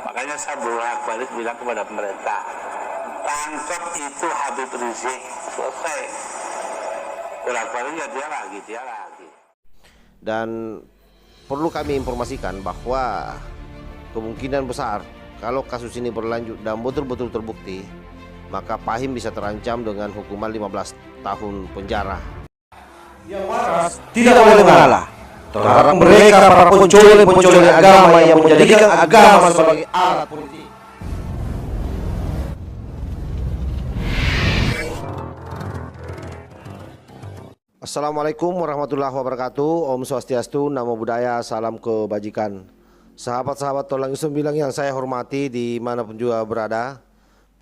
Makanya saya bolak-balik bilang kepada pemerintah, tangkap itu Habib Rizik, selesai. Bolak-balik ya dia lagi. Dan perlu kami informasikan bahwa kemungkinan besar kalau kasus ini berlanjut dan betul-betul terbukti, maka Fahim bisa terancam dengan hukuman 15 tahun penjara. Yang waras tidak boleh mengalah terhadap mereka para pencoleng agama yang menjadikan agama sebagai alat politik. Assalamualaikum warahmatullahi wabarakatuh. Om Swastiastu, Namo Buddhaya, salam kebajikan. Sahabat-sahabat Tolang Sembilang yang saya hormati dimanapun juga berada.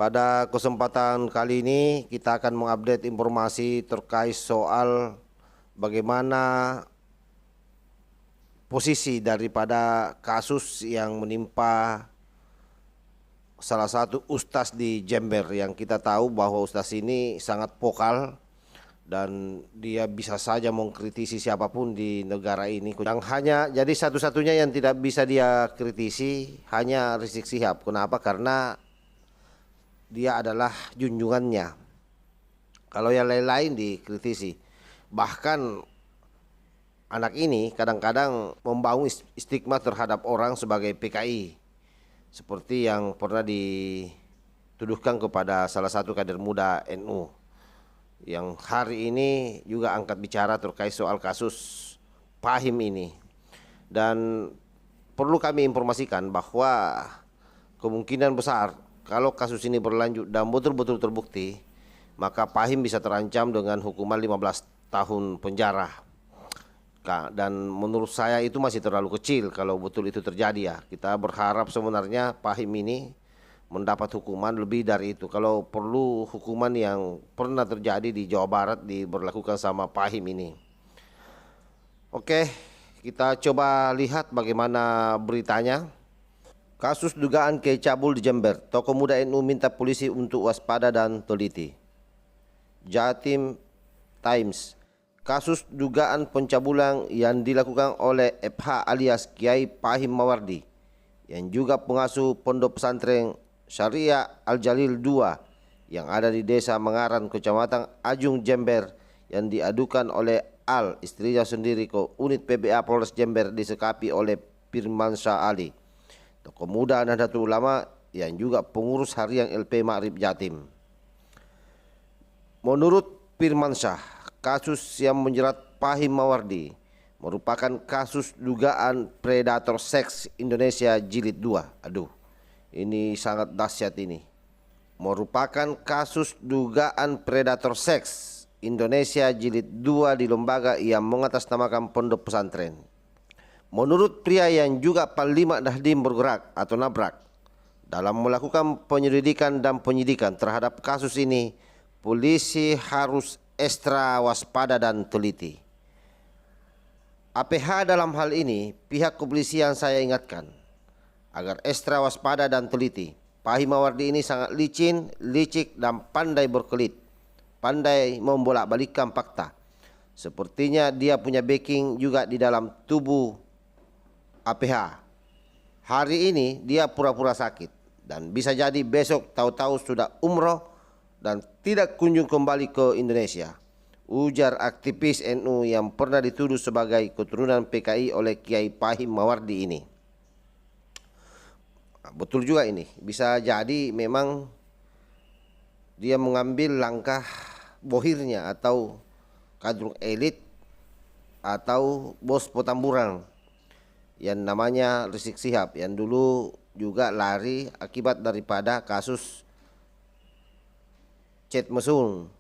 Pada kesempatan kali ini kita akan mengupdate informasi terkait soal bagaimana posisi daripada kasus yang menimpa salah satu ustaz di Jember, yang kita tahu bahwa ustaz ini sangat vokal dan dia bisa saja mengkritisi siapapun di negara ini. Yang hanya jadi satu-satunya yang tidak bisa dia kritisi hanya Rizik Syihab. Kenapa? Karena dia adalah junjungannya. Kalau yang lain-lain dikritisi. Bahkan anak ini kadang-kadang membangun stigma terhadap orang sebagai PKI, seperti yang pernah dituduhkan kepada salah satu kader muda NU, yang hari ini juga angkat bicara terkait soal kasus Fahim ini. Dan perlu kami informasikan bahwa kemungkinan besar kalau kasus ini berlanjut dan betul-betul terbukti, maka Fahim bisa terancam dengan hukuman 15 tahun penjara. Dan menurut saya itu masih terlalu kecil kalau betul itu terjadi ya. Kita berharap sebenarnya Fahim ini mendapat hukuman lebih dari itu. Kalau perlu hukuman yang pernah terjadi di Jawa Barat diberlakukan sama Fahim ini. Oke, kita coba lihat bagaimana beritanya. Kasus dugaan kecabul di Jember, tokoh muda NU minta polisi untuk waspada dan teliti. Jatim Times. Kasus dugaan pencabulan yang dilakukan oleh FH alias Kiai Fahim Mawardi, yang juga pengasuh pondok pesantren Syariah Al-Jalil II yang ada di Desa Mengaran, Kecamatan Ajung, Jember, yang diadukan oleh Al, istrinya sendiri, ke unit PBA Polres Jember disekapi oleh Firmansyah Ali, tokoh muda Nahdlatul Ulama yang juga pengurus harian LP Ma'rif Jatim. Menurut Firmansyah, kasus yang menjerat Fahim Mawardi merupakan kasus dugaan predator seks Indonesia Jilid 2. Aduh, ini sangat dahsyat ini. Merupakan kasus dugaan predator seks Indonesia Jilid 2 di lembaga yang mengatasnamakan pondok pesantren. Menurut pria yang juga Panglima Nahdim bergerak atau nabrak dalam melakukan penyelidikan dan penyidikan terhadap kasus ini, polisi harus ekstra waspada dan teliti. APH dalam hal ini, pihak kepolisian saya ingatkan agar ekstra waspada dan teliti. Fahim Mawardi ini sangat licin, licik dan pandai berkelit, pandai membolak-balikkan fakta. Sepertinya dia punya backing juga di dalam tubuh APH. Hari ini dia pura-pura sakit dan bisa jadi besok tahu-tahu sudah umroh dan tidak kunjung kembali ke Indonesia, ujar aktivis NU yang pernah dituduh sebagai keturunan PKI oleh Kiai Fahim Mawardi ini. Betul juga ini, bisa jadi memang dia mengambil langkah bohirnya atau kadrun elit atau bos Petamburan yang namanya Rizik Syihab, yang dulu juga lari akibat daripada kasus Chat Mesum,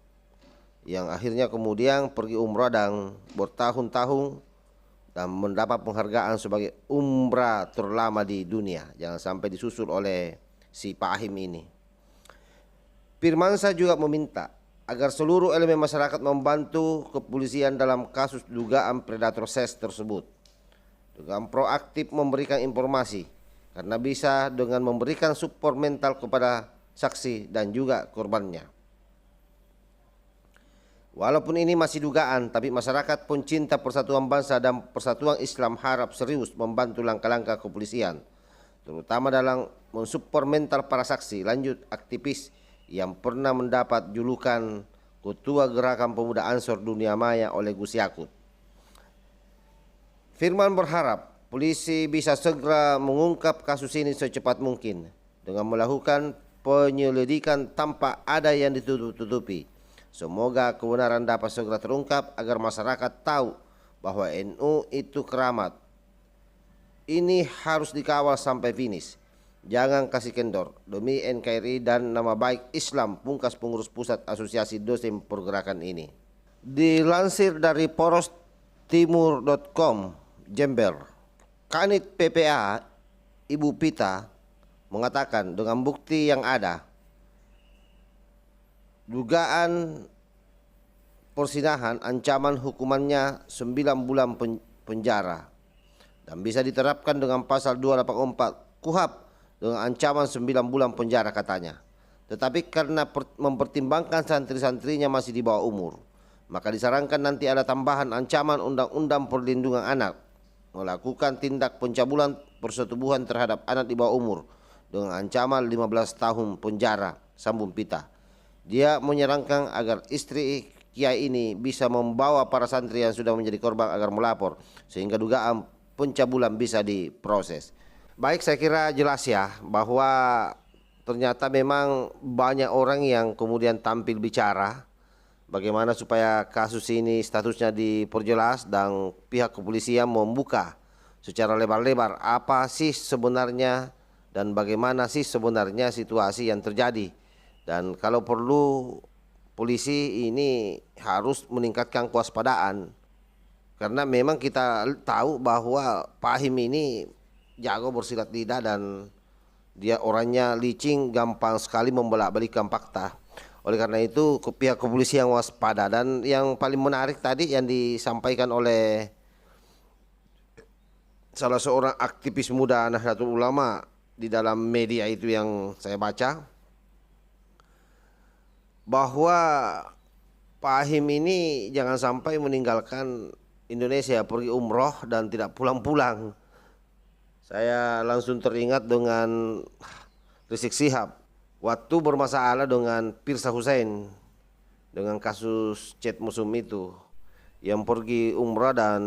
yang akhirnya kemudian pergi umrah dan bertahun-tahun dan mendapat penghargaan sebagai umrah terlama di dunia. Jangan sampai disusul oleh si Fahim ini. Firmansyah juga meminta agar seluruh elemen masyarakat membantu kepolisian dalam kasus dugaan predator seks tersebut dengan proaktif memberikan informasi, karena bisa dengan memberikan support mental kepada saksi dan juga korbannya. Walaupun ini masih dugaan, tapi masyarakat pencinta persatuan bangsa dan persatuan Islam harap serius membantu langkah-langkah kepolisian, terutama dalam mensupport mental para saksi. Lanjut, aktivis yang pernah mendapat julukan Ketua Gerakan Pemuda Ansor Dunia Maya oleh Gus Yakut. Firman berharap polisi bisa segera mengungkap kasus ini secepat mungkin dengan melakukan penyelidikan tanpa ada yang ditutup-tutupi. Semoga kebenaran dapat segera terungkap agar masyarakat tahu bahwa NU itu keramat. Ini harus dikawal sampai finish. Jangan kasih kendor demi NKRI dan nama baik Islam, pungkas pengurus pusat Asosiasi Dosen Pergerakan ini. Dilansir dari porostimur.com Jember, Kanit PPA Ibu Pita mengatakan dengan bukti yang ada, dugaan persinahan ancaman hukumannya 9 bulan penjara dan bisa diterapkan dengan pasal 284 KUHP dengan ancaman 9 bulan penjara katanya. Tetapi karena mempertimbangkan santri-santrinya masih di bawah umur, maka disarankan nanti ada tambahan ancaman Undang-Undang Perlindungan Anak melakukan tindak pencabulan persetubuhan terhadap anak di bawah umur dengan ancaman 15 tahun penjara, sambung Pita. Dia menyarankan agar istri Kiai ini bisa membawa para santri yang sudah menjadi korban agar melapor sehingga dugaan pencabulan bisa diproses. Baik, saya kira jelas ya bahwa ternyata memang banyak orang yang kemudian tampil bicara bagaimana supaya kasus ini statusnya diperjelas dan pihak kepolisian membuka secara lebar-lebar apa sih sebenarnya dan bagaimana sih sebenarnya situasi yang terjadi. Dan kalau perlu polisi ini harus meningkatkan kewaspadaan karena memang kita tahu bahwa Pahim ini jago bersilat lidah dan dia orangnya licin, gampang sekali membolak-balikan fakta. Oleh karena itu pihak kepolisian waspada. Dan yang paling menarik tadi yang disampaikan oleh salah seorang aktivis muda Nahdlatul Ulama di dalam media itu yang saya baca, bahwa Pahim ini jangan sampai meninggalkan Indonesia, pergi umroh dan tidak pulang-pulang. Saya langsung teringat dengan Rizik Syihab waktu bermasalah dengan Pirsa Hussein dengan kasus chat mesum itu, yang pergi umrah dan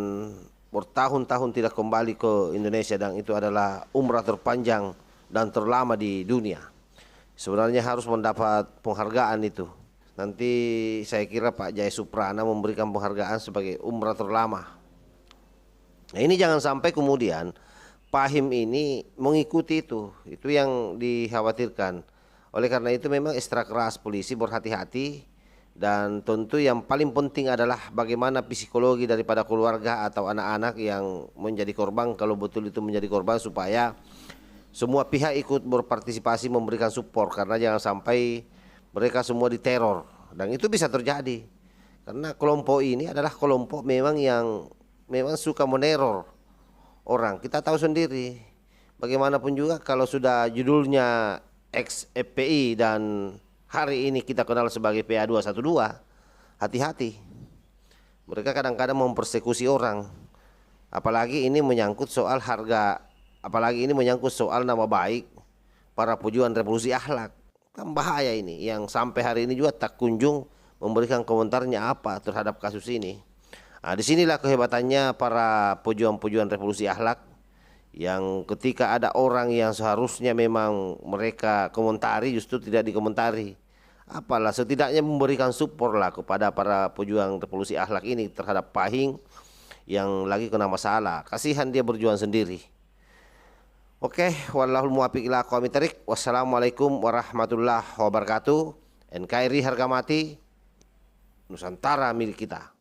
bertahun-tahun tidak kembali ke Indonesia, dan itu adalah umrah terpanjang dan terlama di dunia. Sebenarnya harus mendapat penghargaan itu. Nanti saya kira Pak Jaya Suprana memberikan penghargaan sebagai umrah terlama. Nah, ini jangan sampai kemudian Pahim ini mengikuti itu yang dikhawatirkan. Oleh karena itu memang ekstra keras polisi berhati-hati, dan tentu yang paling penting adalah bagaimana psikologi daripada keluarga atau anak-anak yang menjadi korban, kalau betul itu menjadi korban, supaya semua pihak ikut berpartisipasi memberikan support, karena jangan sampai mereka semua diteror. Dan itu bisa terjadi karena kelompok ini adalah kelompok memang yang memang suka meneror orang. Kita tahu sendiri bagaimanapun juga kalau sudah judulnya ex-FPI dan hari ini kita kenal sebagai PA212, hati-hati. Mereka kadang-kadang mempersekusi orang. Apalagi ini menyangkut soal harga, apalagi ini menyangkut soal nama baik para pejuang revolusi akhlak. Kan bahaya ini, yang sampai hari ini juga tak kunjung memberikan komentarnya apa terhadap kasus ini. Nah, disinilah kehebatannya para pejuang-pejuang revolusi akhlak, yang ketika ada orang yang seharusnya memang mereka komentari justru tidak dikomentari. Apalah, setidaknya memberikan support lah kepada para pejuang revolusi akhlak ini terhadap Pahing yang lagi kena masalah. Kasihan dia berjuang sendiri. Oke, wallahul muwaffiq ila aqwamit thoriq. Wassalamualaikum warahmatullahi wabarakatuh. NKRI harga mati, Nusantara milik kita.